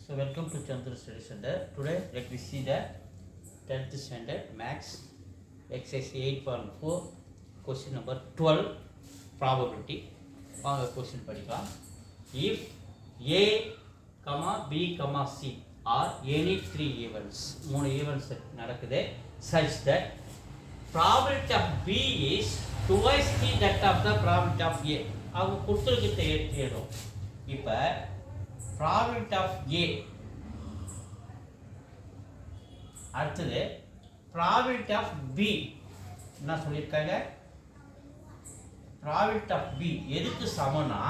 So welcome to Chandra Study Center. Today let me see the 10th standard Max exercise 8.4 question number 12 probability. வாங்க question படிக்கலாம். If A, B, C are any three events, மூணு events நடக்குது such that probability of B is twice that of the probability of A. அவங்க கொடுத்துருக்கிட்ட ஏற்றிடும். இப்போ probability of A அடுத்தது probability of B என்ன சொல்லியிருக்காங்க? probability of B எதுக்கு சமம்னா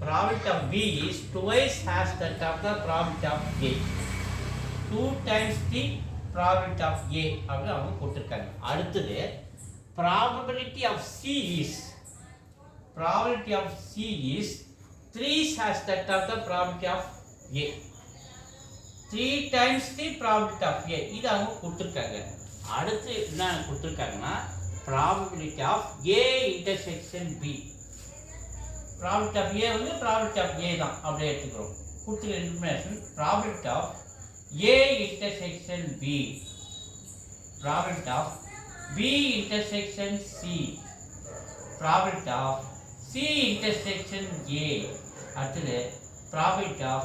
probability of B is twice as that of the probability of A, 2 times the probability of A அப்படி அவங்க கொடுத்திருக்காங்க. அடுத்தது probability of C is 3 as that of the probability of A, 3 times the probability of A இது அவங்க கொடுத்திருக்காங்க. அடுத்து என்ன கொடுத்திருக்காங்கன்னா probability of A intersection B, probability of A வந்து probability of A தான் அப்படியே எடுத்துக்கிறோம். கொடுத்துருக்க information probability of A intersection B, probability of B intersection C, probability of C intersection A, அடுத்தது probability of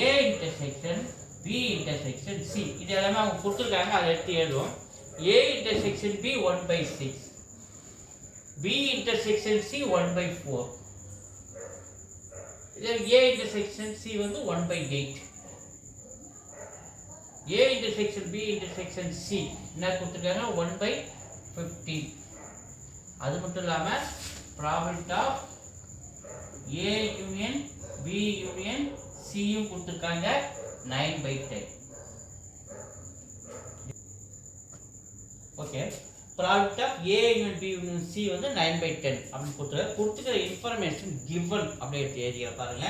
A intersection B intersection C. இது எல்லாமே அவங்க கொடுத்துருக்காங்க, அதை எடுத்து எழுதுவோம். A intersection B 1/6, B intersection C 1/4, இது A intersection C வந்து 1/8, A intersection B intersection C என்ன கொடுத்துருக்காங்க 1/15. அது மட்டும் இல்லாமல் probability of A union B union C யும் கொடுத்துருக்காங்க 9/10. Okay, probability of A union B union C வந்து 9/10 அப்படின்னு கொடுத்துருக்கிற இன்ஃபர்மேஷன் given அப்படியே எடுத்து எழுதிக்கிற பாருங்க.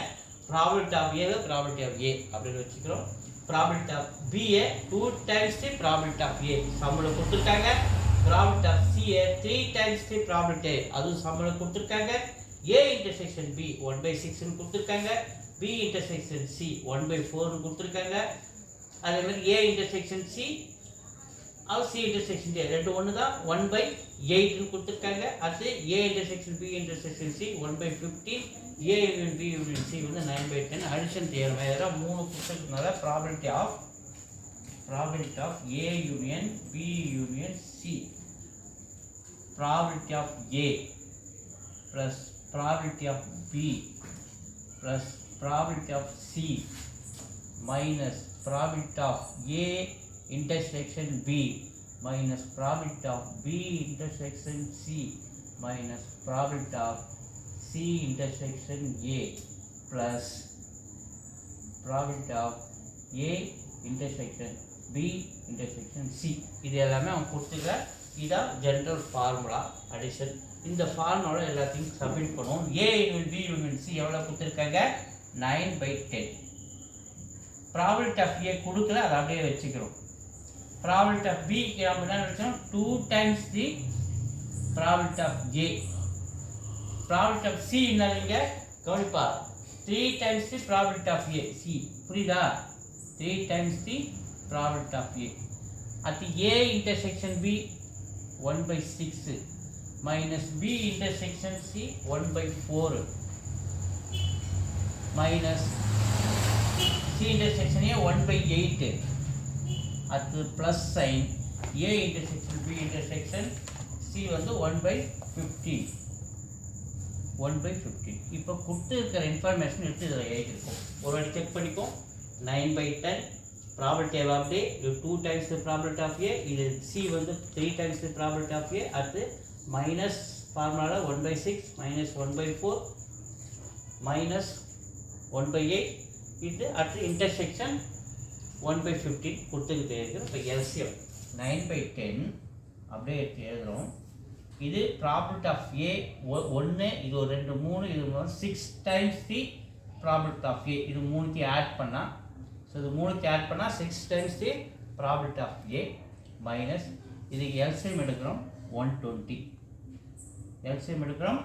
probability of A probability of A அப்படின்னு வச்சுக்கிறோம். probability of B 2 times the probability of A சம்பளம் கொடுத்துருக்காங்க. probability of C 3 times the probability அதுவும் சம்பளம் கொடுத்துருக்காங்க. A intersection B 1/6 னு கொடுத்துருக்காங்க. B intersection C 1/4 னு கொடுத்துருக்காங்க. அதே மாதிரி A intersection C அது C intersection D ரெண்டு ஒன்று தான் 1/8 னு கொடுத்துருக்காங்க. அடுத்து A intersection B intersection C 1/15, A union B union C வந்து 9/10. அடிஷன் தேர்வு இதெல்லாம் மூணு கொடுத்துருக்கனால probability of A union B union C, probability of A plus probability of B plus probability of C minus probability of A intersection B minus probability of B intersection C minus probability of C intersection A plus probability of A intersection B intersection C. இது எல்லாமே அவங்க கொடுத்துருக்க இதான் general formula addition. இந்த ஃபார்முலாவில் எல்லாத்தையும் submit பண்ணுவோம். A union B union C எவ்வளோ கொடுத்துருக்காங்க 9/10. probability of A கொடுக்கல, அதை அப்படியே வச்சுக்கிறோம். probability of B நம்ம என்ன வச்சோம் 2 times the probability of A. probability of C என்னங்க கவனிப்பா 3 times the probability of A. C புரியுதா? 3 times the probability of A. at the A intersection B 1/6 minus B intersection C 1/4 minus C intersection A 1/8 at the plus sign A intersection B intersection C வந்து 1/15. இப்போ கொடுத்துருக்கிற information எடுத்து இதில் எழுதியிருக்கோம். ஒரு வாட்டி check பண்ணிப்போம். 9/10 probability of A 2 times the probability of A, இது C வந்து 3 times the probability of A, அடுத்து minus ஃபார்முலா 1/6 minus 1/4 minus 1/8 இது அடுத்து இன்டர்செக்ஷன் 1/15 கொடுத்துக்கிட்டே இருக்குது. இப்போ எல்சிஎம் 9/10 அப்படியே எடுத்து எழுதுகிறோம். இது probability of A 1, இது ஒரு 2 3, இது 6 times the probability of A. இது மூணுத்தையும் ஆட் பண்ணால் இது 6 times the probability of A minus இதுக்கு எல்சிஎம் எடுக்கிறோம் 120. எல்சிஎம் எடுக்கிறோம்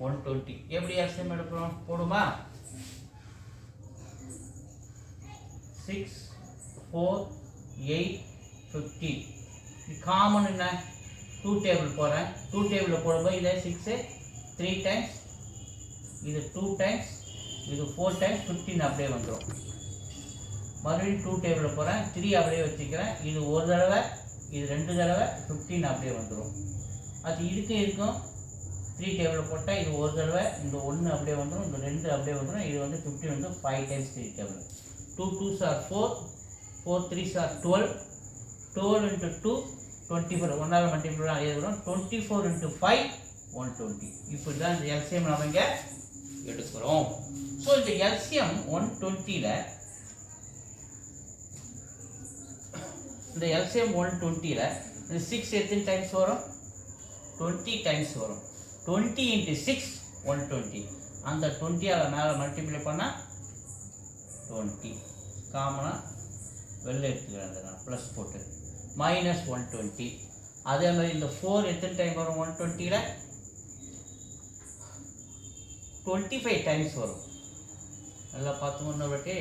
120. எப்படி எல்சிஎம் எடுக்கிறோம் போடுமா? 6 4 8 15. இது காமன் என்ன 2 டேபிள் போகிறேன். 2 டேபிளில் போடும்போது இதை 6 3 டைம்ஸ், இது 2 டைம்ஸ், இது 4 டைம்ஸ் 15 அப்படியே வந்துடும். மறுபடியும் 2 டேபிளில் போகிறேன், 3 அப்படியே வச்சுக்கிறேன், இது ஒரு தடவை, இது 2 தடவை 15 அப்படியே வந்துடும். அது இருக்கும் 3 டேபிளில் போட்டால் இது ஒரு தடவை, இந்த 1 அப்படியே வந்துடும், இந்த 2 அப்படியே வந்துடும். இது வந்து 15 வந்து 5 times 3 table. 2 2s are 4, 4 3s are 12, 12 into 2 24, ஒன்றால் மல்டிபிள் அதே வரும். 24 into 5 120. இப்படி தான் இந்த எல்சிஎம் நம்ம இங்கே எடுக்கிறோம். ஸோ இந்த எல்சிஎம் 120ல் இந்த எல்சிஎம் 120ல் இந்த 6 எத்தனை டைம்ஸ் வரும்? 20 டைம்ஸ் வரும். 20 into 6 120. அந்த 20ஆல் மேலே மல்டிப்ளை பண்ணால் 20. காமனாக வெளில எடுத்துக்கிறேன் நான் ப்ளஸ் போட்டு மைனஸ் 120. அதே மாதிரி இந்த 4 எத்தனை டைம் வரும்? 120ல் 25 டைம்ஸ் வரும். நல்லா பார்த்துக்கணும். பட்டி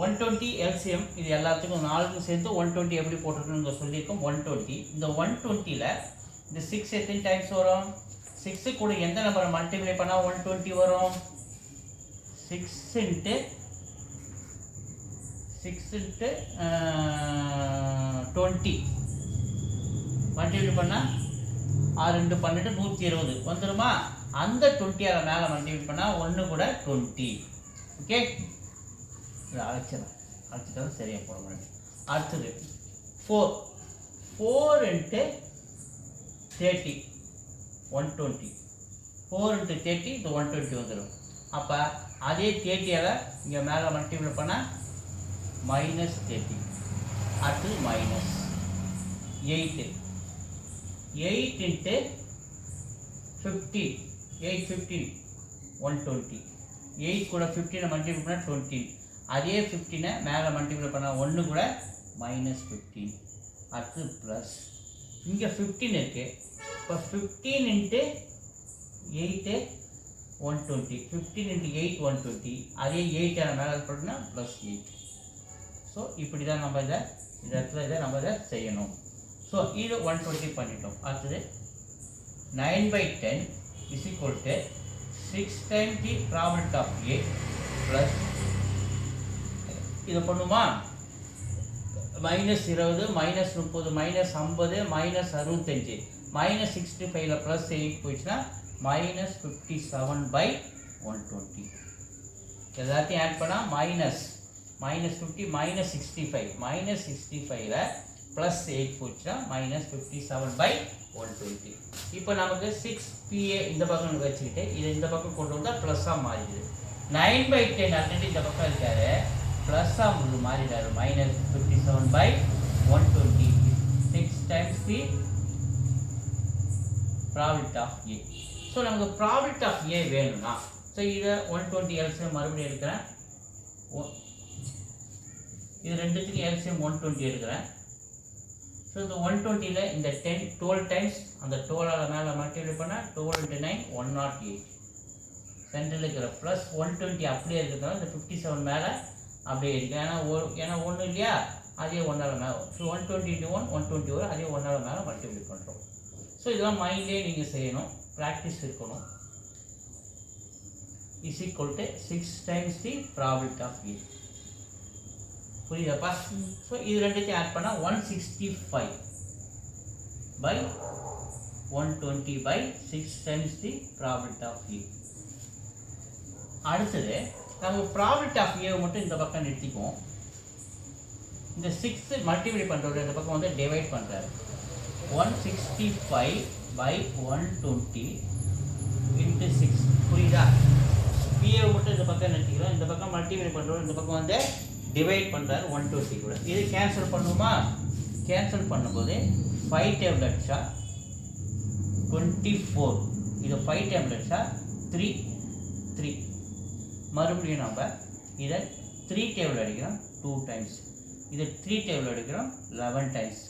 120 எல்சிஎம் இது எல்லாத்துக்கும் 4க்கும் சேர்த்து 120 எப்படி போட்டுருக்குன்னு சொல்லியிருக்கோம். 120. இந்த 120ல் இந்த 6 எத்தனை டைம்ஸ் வரும்? 6 கூட எந்த நம்பரை மல்டிப்ளை பண்ணால் 120 வரும்? 6 into 20 மல்டிப்ளை பண்ணால் 6 2 12 120 வந்துடுமா? அந்த 20ஆல் மேலே மல்டிப்ளை பண்ணால் 1 கூட 20. ஓகே, இதை அழைச்சிட்டாலும் சரியாக போட முடியும். அடுத்தது 4 into 30 120. 4 into 30 இது 120 வந்துடும். அப்போ அதே 30ஆல் இங்கே மேலே மல்டிப்ளை பண்ணால் மைனஸ் 30. அடுத்து மைனஸ் 8 into 15. 8 15 120. 8 கூட 15 மல்டிப்ளை பண்ணால் 20. அதே 15 மேலே மல்டிப்ளை பண்ணால் 1 கூட மைனஸ் 15. அடுத்து ப்ளஸ் இங்கே 15 இருக்குது. இப்போ 15 into 8 120. 15 into 8 120. அதே 8 மேலே போட்டோம்னா ப்ளஸ் 8. ஸோ இப்படி தான் நம்ம இந்த இடத்துல இதை நம்ம இதை செய்யணும். ஸோ இது 120 பண்ணிட்டோம். அடுத்தது 9/10 is equal to 6 times the probability of A plus இதை பண்ணுமா? -20 -30 -50 -65 -65ல் ப்ளஸ் 8 போயிடுச்சுன்னா -57/120. எல்லாத்தையும் ஆட் பண்ணால் -50 -65 -65ல் ப்ளஸ் 8 போச்சுன்னா -57/120. இப்போ நமக்கு 6PA இந்த பக்கம் வச்சுக்கிட்டு இதை இந்த பக்கம் கொண்டு வந்தால் ப்ளஸ்ஸாக மாறிடுது. 9/10 ஆல்ரெடி இந்த பக்கம் இருக்காரு, ப்ளஸ்ஸாக மாறிடாரு. -57/120. 6 times the probability of A. So நமக்கு probability of A வேணும்னா ஸோ இதை 120 எல்சிஎம் மறுபடியும் எடுக்கிறேன். இது ரெண்டுத்துக்கும் எல்சிஎம் 120 எடுக்கிறேன். ஸோ இந்த 120ல் இந்த 12 டைம்ஸ் அந்த 12ஆல் மேலே மல்டிப்ளை பண்ணால் 12 into 9 108. சென்டரில் இருக்கிற ப்ளஸ் 120 அப்படியே இருக்கிறதால இந்த 57 மேலே அப்படியே இருக்குது. ஏன்னா 1 இல்லையா, அதே 1ஆல் மேலே. ஸோ 120 into 1 120 வரும், அதே 1ஆல் மேலே மல்டிப்ளை பண்ணுறோம். ஸோ இதெல்லாம் மைண்ட்லேயே நீங்கள் செய்யணும், ப்ராக்டிஸ் இருக்கணும். Is equal to 6 times the probability of A. புரியுதாப்பா? ஸோ இது ரெண்டுத்தையும் ஆட் பண்ணால் 165/120/6 times the probability of A. அடுத்தது நம்ம probability of A மட்டும் இந்த பக்கம் நிறுத்திக்குவோம். இந்த 6 மல்டிப்ளை பண்ணுறது இந்த பக்கம் வந்து டிவைட் பண்ணுறாரு. 165/120 into 6. புரியுதா? PA மட்டும் இந்த பக்கம் நிறுத்திக்கிறோம். இந்த பக்கம் மல்டிப்ளை பண்ணுறோம், இந்த பக்கம் வந்து டிவைட் பண்ணுறாரு 120 கூட. இது கேன்சல் பண்ணுமா? கேன்சல் பண்ணும்போது 5 டேபிள் அடிச்சா 24. இது 5 டேபிள் அடிச்சா 3. மறுபடியும் நம்ம இதை 3 டேபிள் அடிக்கிறோம் 2 டைம்ஸ். இது 3 டேபிள் அடிக்கிறோம் 11 டைம்ஸ்.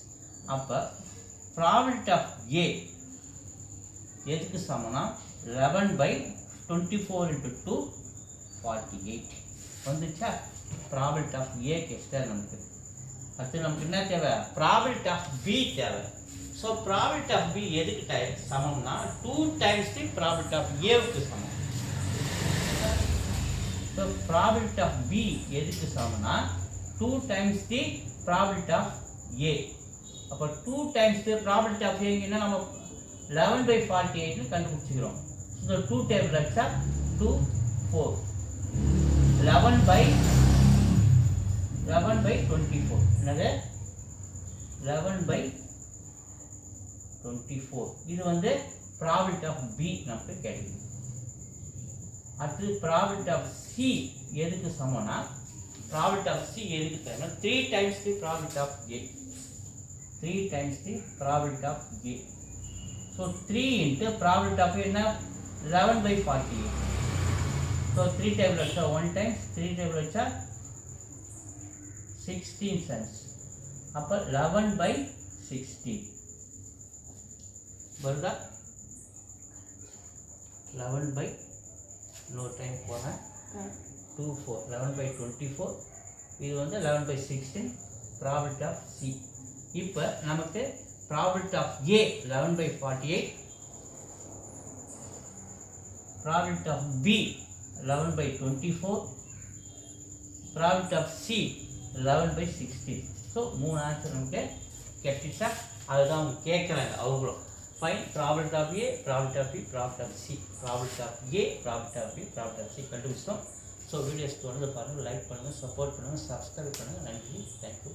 அப்போ ப்ராபிலிட்டி ஆஃப் A எதுக்கு சமம்னா 11/24 into 2 48 வந்துச்சா? ப்ராபிலிட்டி ஆஃப் ஏ கிடைச்சிட்டா நமக்கு. அடுத்து நமக்கு என்ன தேவை? ப்ராபிலிட்டி ஆஃப் பி தேவை. ஸோ ப்ராபிலிட்டி ஆஃப் பி எதுக்கு சமம்னா 2 டைம்ஸ் தி ப்ராபிலிட்டி ஆஃப் ஏவுக்கு சமம். ஸோ ப்ராபிலிட்டி ஆஃப் பி எதுக்கு சமம்னா 2 டைம்ஸ் தி ப்ராபிலிட்டி ஆஃப் ஏ. அப்போ 2 டைம்ஸ் தி ப்ராபிலிட்டி ஆஃப் ஏன்னா நம்ம 11/48 கண்டுபிடிச்சிக்கிறோம். ஸோ 2 டேபிள் வச்சா 2 4 11/24 என்னது 11/24. இது வந்து ப்ராபிலிட்டி ஆஃப் பி நமக்கு கிடைக்கும். அடுத்து ப்ராபிலிட்டி ஆஃப் சி எதுக்கு சமம்னா ப்ராபிலிட்டி ஆஃப் சி எதுக்கு சமம்னா 3 times the probability of A. 3 times the probability of A. So 3 into probability of என்ன 11/48. ஸோ 3 டேபிள் வச்சா 1 டைம்ஸ் 3 டேபிள் வச்சா 16 cents. அப்போ 11/16 வருதா? 11 இன்னொரு டைம் போனால் 24 11/24. இது வந்து 11/16 ப்ராபிலிட்டி ஆஃப் சி. இப்போ நமக்கு probability of A 11/48, probability of B 11/24, probability of C 11/16. So 3 answer நமக்கு கிடைச்சிச்சா? அதுதான் அவங்க கேட்குறாங்க அவங்களும். Fine probability of A, probability of B, probability of C. Probability of A, probability of B, probability of C கண்டுபிடிச்சிட்டோம். So videos தொடர்ந்து பாருங்கள், like பண்ணுங்கள், சப்போர்ட் பண்ணுங்கள், சப்ஸ்கிரைப் பண்ணுங்கள். நன்றி, தேங்க்யூ.